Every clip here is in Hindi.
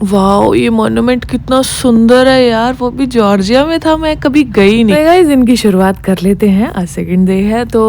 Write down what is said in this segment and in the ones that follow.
वाओ, ये मॉन्यूमेंट कितना सुंदर है यार, वो भी जॉर्जिया में था, मैं कभी गई नहीं। गाइस इनकी शुरुआत कर लेते हैं, आज सेकंड डे है तो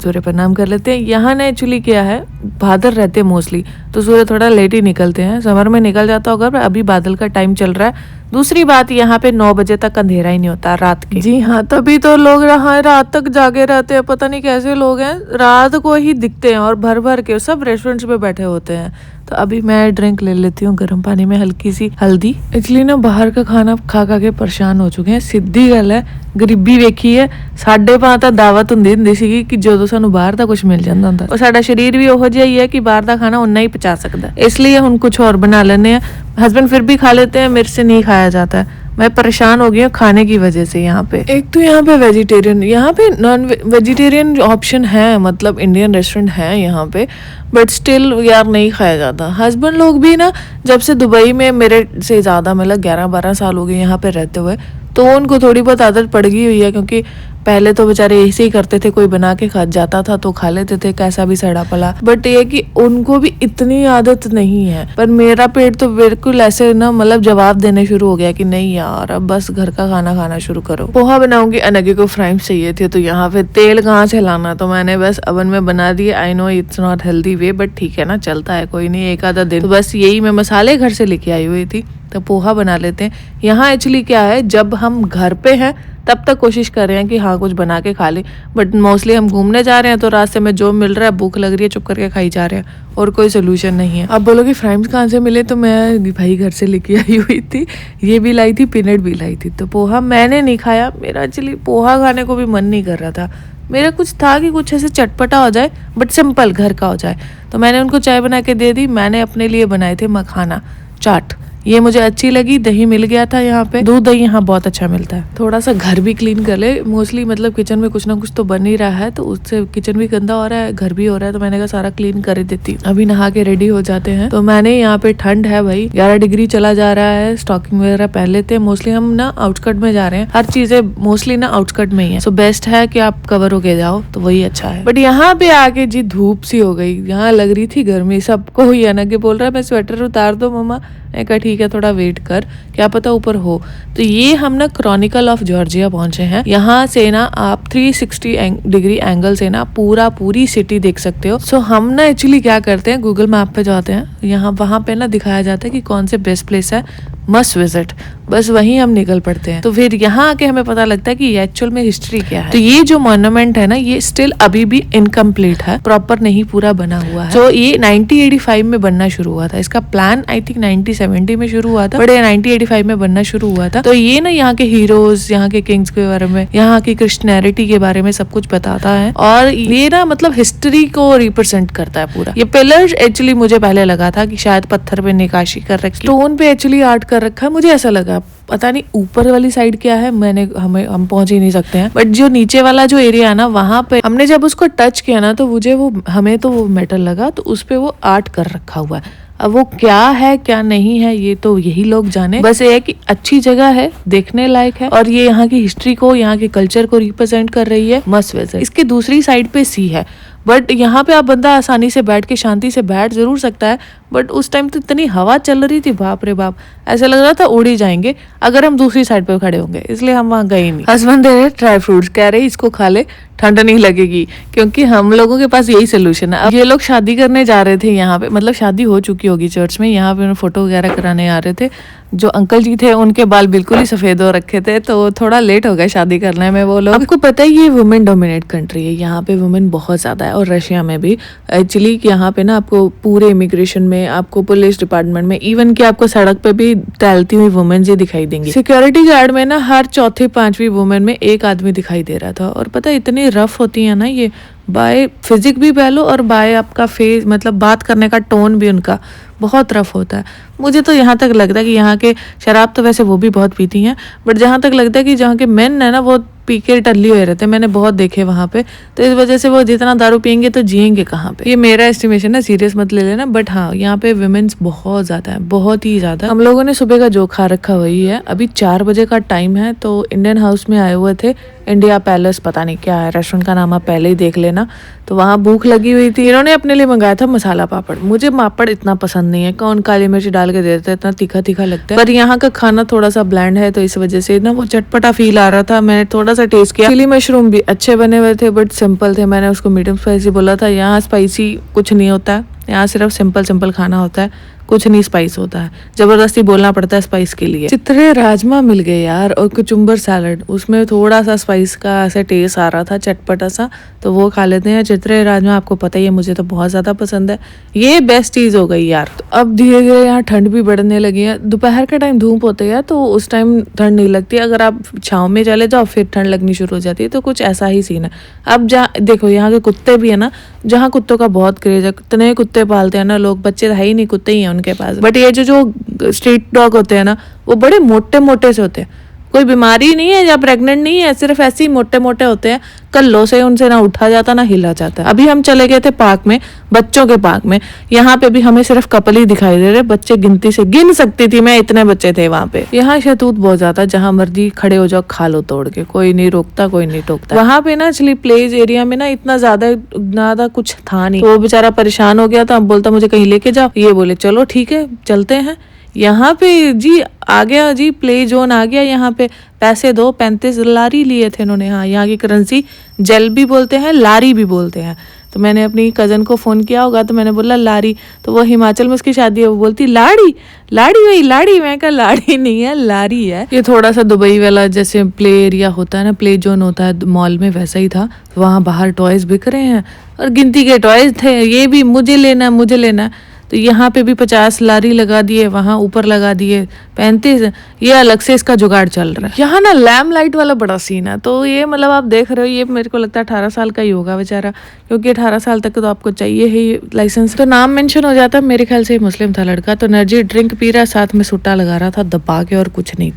सूर्य प्रणाम कर लेते हैं। यहाँ ने एक्चुअली क्या है, बादल रहते हैं मोस्टली, तो सूर्य थोड़ा लेट ही निकलते हैं, समर में निकल जाता होगा, पर अभी बादल का टाइम चल रहा है। दूसरी बात, यहाँ पे 9 बजे तक अंधेरा ही नहीं होता रात के। जी हाँ, तभी तो लोग रात तक जागे रहते हैं, पता नहीं कैसे लोग हैं, रात को ही दिखते हैं और भर भर के सब रेस्टोरेंट्स पे बैठे होते हैं। तो अभी मैं ड्रिंक ले लेती हूँ गर्म पानी में हल्की सी हल्दी। एक्चुअली ना बाहर का खाना खा खा के परेशान हो चुके हैं, सीधी गल है, गरीबी वेखी है। 5:30 ਤਾਂ ਦਾਵਤ ਹੁੰਦੀ ਸੀਗੀ ਕਿ ਜਦੋਂ ਸਾਨੂੰ ਬਾਹਰ ਦਾ ਕੁਝ ਮਿਲ ਜਾਂਦਾ ਹੁੰਦਾ, ਔਰ ਸਾਡਾ ਸਰੀਰ ਵੀ ਉਹੋ ਜਿਹਾ ਹੀ ਹੈ ਕਿ ਬਾਹਰ ਦਾ ਖਾਣਾ उतना ही पचा सकता है, इसलिए हम कुछ और बना लेने हैं। हस्बैंड फिर भी खा लेते हैं, मेरे से नहीं खाया जाता है। मैं परेशान हो गई हूँ खाने की वजह से। यहाँ पे एक तो यहाँ पे वेजिटेरियन, यहाँ पे नॉन वेजिटेरियन ऑप्शन है, मतलब इंडियन रेस्टोरेंट है यहाँ पे, बट स्टिल यार नहीं खाया जाता। हस्बैंड लोग भी ना जब से दुबई में मेरे से ज़्यादा, मतलब 11-12 साल हो गए यहाँ पे रहते हुए, तो उनको थोड़ी बहुत आदत पड़ गई हुई है, क्योंकि पहले तो बेचारे ऐसे ही करते थे, कोई बना के खा जाता था तो खा लेते थे कैसा भी सड़ा पला, बट ये कि उनको भी इतनी आदत नहीं है। पर मेरा पेट तो बिल्कुल ऐसे ना, मतलब जवाब देने शुरू हो गया कि नहीं यार, अब बस घर का खाना खाना शुरू करो। पोहा बनाऊंगी, अनगे को फ्राइम्स चाहिए थे, तो यहाँ पे तेल कहाँ से लाना, तो मैंने बस अवन में बना दिए। I know it's not healthy way, but ठीक है ना, चलता है, कोई नहीं, एक आधा दिन। तो बस यही मैं मसाले घर से लेके आई हुई थी, तो पोहा बना लेते हैं। यहाँ एक्चुअली क्या है, जब हम घर पे हैं तब तक कोशिश कर रहे हैं कि हाँ कुछ बना के खा लें, बट मोस्टली हम घूमने जा रहे हैं तो रास्ते में जो मिल रहा है, भूख लग रही है, चुप करके खाई जा रहे हैं, और कोई सोल्यूशन नहीं है। अब बोलोगे फ्राइम्स कहाँ से मिले, तो मैं भाई घर से लेके आई हुई थी, ये भी लाई थी, पीनट भी लाई थी। तो पोहा मैंने नहीं खाया, मेरा एक्चुअली पोहा खाने को भी मन नहीं कर रहा था। मेरा कुछ था कि कुछ ऐसे चटपटा हो जाए, बट सिंपल घर का हो जाए। तो मैंने उनको चाय बना के दे दी। मैंने अपने लिए बनाए थे मखाना चाट, ये मुझे अच्छी लगी। दही मिल गया था यहाँ पे, दूध दही यहाँ बहुत अच्छा मिलता है। थोड़ा सा घर भी क्लीन कर ले, मोस्टली मतलब किचन में कुछ ना कुछ तो बन ही रहा है, तो उससे किचन भी गंदा हो रहा है, घर भी हो रहा है, तो मैंने कहा सारा क्लीन कर ही देती। अभी नहा के रेडी हो जाते हैं। तो मैंने यहाँ पे ठंड है भाई, 11 डिग्री चला जा रहा है, स्टॉकिंग वगैरह पहन लेते हैं। मोस्टली हम ना आउटस्कर्ट में जा रहे हैं, हर चीजें मोस्टली ना आउटस्कर्ट में ही है, सो बेस्ट है कि आप कवर होके जाओ, तो वही अच्छा है। बट यहाँ पे आके जी धूप सी हो गई, यहाँ लग रही थी गर्मी। सबको हुई है ना कि बोल रहा है मैं स्वेटर उतार दो मम्मा, मैं कहा ठीक है थोड़ा वेट कर, क्या पता ऊपर हो। तो ये हम ना क्रॉनिकल ऑफ जॉर्जिया पहुंचे हैं। यहाँ से ना आप 360 डिग्री एंगल से ना पूरी सिटी देख सकते हो। सो हम ना एक्चुअली क्या करते हैं, गूगल मैप पे जाते हैं, यहाँ वहाँ पे ना दिखाया जाता है कि कौन से बेस्ट प्लेस है मस्ट विजिट, बस वहीं हम निकल पड़ते हैं। तो फिर यहाँ आके हमें पता लगता है कि एक्चुअल में हिस्ट्री क्या है। तो ये जो मॉन्यूमेंट है ना, ये स्टिल अभी भी इनकम्प्लीट है, प्रॉपर नहीं पूरा बना हुआ है। तो ये 1985 में बनना शुरू हुआ था, इसका प्लान आई थिंक 1970 में शुरू हुआ था, बट ये 1985 में बनना शुरू हुआ था। तो ये ना यहाँ के हीरोज, यहाँ के किंग्स के बारे में, यहाँ की क्रिश्चियनिटी के बारे में सब कुछ बताता है, और ये ना मतलब हिस्ट्री को रिप्रेजेंट करता है पूरा। ये पिलर्स एक्चुअली मुझे पहले लगा था कि शायद पत्थर पे निकाशी कर रखी, स्टोन पे एक्चुअली आर्ट कर रखा है, मुझे ऐसा लगा। पता नहीं ऊपर वाली साइड क्या है, हम पहुंच ही नहीं सकते हैं, बट जो नीचे वाला जो एरिया है ना, वहां पे हमने जब उसको टच किया ना, तो मुझे हमें तो वो मेटल लगा, तो उस पे वो आर्ट कर रखा हुआ है। अब वो क्या है क्या नहीं है, ये तो यही लोग जाने। बस ये है कि अच्छी जगह है, देखने लायक है, और ये यहाँ की हिस्ट्री को, यहाँ के कल्चर को रिप्रेजेंट कर रही है, मस्ट विजिट। इसके दूसरी साइड पे सी है, बट यहाँ पे आप बंदा आसानी से बैठ के शांति से बैठ जरूर सकता है, बट उस टाइम तो इतनी हवा चल रही थी, बाप रे बाप, ऐसा लग रहा था उड़ ही जाएंगे अगर हम दूसरी साइड पे खड़े होंगे, इसलिए हम वहाँ गए नहीं। हस्बैंड दे रहे ड्राई फ्रूट्स, कह रहे इसको खा ले, ठंड नहीं लगेगी, क्योंकि हम लोगों के पास यही सोल्यूशन है। अब ये लोग शादी करने जा रहे थे यहाँ पे, मतलब शादी हो चुकी होगी चर्च में, यहाँ पे फोटो वगैरह कराने आ रहे थे। जो अंकल जी थे उनके बाल बिल्कुल ही सफेद हो रखे थे, तो थोड़ा लेट हो गया शादी करने में वो लोग। आपको पता है ये वुमेन डोमिनेट कंट्री है, यहाँ पे वुमेन बहुत ज्यादा है, और रशिया में भी एक्चुअली यहाँ पे ना आपको पूरे इमिग्रेशन में, आपको पुलिस डिपार्टमेंट में, इवन कि आपको सड़क पे भी टहलती हुई वुमेन ही दिखाई देंगी। सिक्योरिटी गार्ड में ना हर चौथी पांचवी वुमेन में एक आदमी दिखाई दे रहा था। और पता है इतनी रफ होती है ना ये, बाय फिजिक भी पहलो और बाय आपका फेस, मतलब बात करने का टोन भी उनका बहुत रफ होता है। मुझे तो यहाँ तक लगता है कि यहाँ के, शराब तो वैसे वो भी बहुत पीती हैं, बट जहाँ तक लगता है कि जहाँ के मेन है ना वो पी के टल्ली हुए रहते हैं, मैंने बहुत देखे वहाँ पे। तो इस वजह से वो जितना दारू पियेंगे तो जिएंगे कहाँ पे, ये मेरा एस्टिमेशन है, सीरियस मत ले लेना। बट हाँ, यहाँ पे वुमेन्स बहुत ज्यादा है, बहुत ही ज्यादा। हम लोगों ने सुबह का जो खा रखा वही है। अभी 4 बजे का टाइम है, तो इंडियन हाउस में आए हुए थे। इंडिया पैलेस, पता नहीं क्या है रेस्टोरेंट का नाम, आप पहले ही देख लेना। तो वहाँ भूख लगी हुई थी, इन्होंने अपने लिए मंगाया था मसाला पापड़। मुझे पापड़ इतना पसंद नहीं है, कौन काली मिर्च डाल के देता है, इतना तीखा तीखा लगता है। पर यहाँ का खाना थोड़ा सा ब्लैंड है, तो इस वजह से ना वो चटपटा फील आ रहा था। मैंने थोड़ा सा टेस्ट किया, चिली मशरूम भी अच्छे बने हुए थे बट सिंपल थे। मैंने उसको मीडियम स्पाइसी बोला था। यहाँ स्पाइसी कुछ नहीं होता है, यहाँ सिर्फ सिंपल सिंपल खाना होता है, कुछ नहीं स्पाइस होता है, जबरदस्ती बोलना पड़ता है स्पाइस के लिए। चित्रे राजमा मिल गए यार और कुचुम्बर सैलड, उसमें थोड़ा सा स्पाइस का ऐसा टेस्ट आ रहा था, चटपटा सा, तो वो खा लेते हैं। चित्रे राजमा आपको पता ही है मुझे तो बहुत ज़्यादा पसंद है, ये बेस्ट चीज़ हो गई यार। तो अब धीरे धीरे यहाँ ठंड भी बढ़ने लगी है। दोपहर का टाइम धूप होती है तो उस टाइम ठंड नहीं लगती, अगर आप छाँव में चले जाओ फिर ठंड लगनी शुरू हो जाती है। तो कुछ ऐसा ही सीन है। अब जहाँ देखो यहाँ के कुत्ते भी है ना, जहाँ कुत्तों का बहुत क्रेज है, कितने कुत्ते पालते हैं ना लोग, बच्चे है ही नहीं, कुत्ते ही हैं उनके पास। बट ये जो स्ट्रीट डॉग होते हैं ना, वो बड़े मोटे मोटे से होते हैं, कोई बीमारी नहीं है या प्रेग्नेंट नहीं है, सिर्फ ऐसे ही मोटे मोटे होते हैं। कल्लों से उनसे ना उठा जाता ना हिला जाता है। अभी हम चले गए थे पार्क में, बच्चों के पार्क में। यहाँ पे भी हमें सिर्फ कपल ही दिखाई दे रहे, बच्चे गिनती से गिन सकती थी मैं, इतने बच्चे थे वहाँ पे। यहाँ शहतूत बहुत ज्यादा, जहाँ मर्जी खड़े हो जाओ खा लो तोड़ के, कोई नहीं रोकता कोई नहीं टोकता। वहाँ पे ना एक्चुअली प्लेज एरिया में ना इतना ज्यादा कुछ था नहीं, तो वो बेचारा परेशान हो गया था। अब बोलता मुझे कहीं लेके जाओ, ये बोले चलो ठीक है चलते हैं। यहाँ पे जी आ गया जी, प्ले जोन आ गया यहाँ पे। पैसे दो, 35 लारी लिए थे इन्होंने। हाँ, यहाँ की करेंसी जेल भी बोलते हैं, लारी भी बोलते हैं। तो मैंने अपनी कज़न को फ़ोन किया होगा तो मैंने बोला लारी, तो वो हिमाचल में उसकी शादी है, वो बोलती लाड़ी लाड़ी वही लाड़ी। मैं कहा लाड़ी नहीं है लारी है। ये थोड़ा सा दुबई वाला जैसे प्ले एरिया होता है ना, प्ले जोन होता है मॉल में, वैसा ही था। तो वहाँ बाहर टॉयज़ बिक रहे हैं और गिनती के टॉयज़ थे, ये भी मुझे लेना मुझे लेना। तो यहाँ पे भी 50 लारी लगा दिए, वहाँ ऊपर लगा दिए 35। ये अलग से इसका जुगाड़ चल रहा है। यहाँ ना लैम्प लाइट वाला बड़ा सीन है। तो ये मतलब आप देख रहे हो, ये मेरे को लगता है 18 साल का ही होगा बेचारा, क्योंकि 18 साल तक तो आपको चाहिए ही लाइसेंस। तो नाम मेंशन हो जाता है, मेरे ख्याल से मुस्लिम था लड़का। तो एनर्जी ड्रिंक पी रहा, साथ में सुट्टा लगा रहा था दबा के, और कुछ नहीं।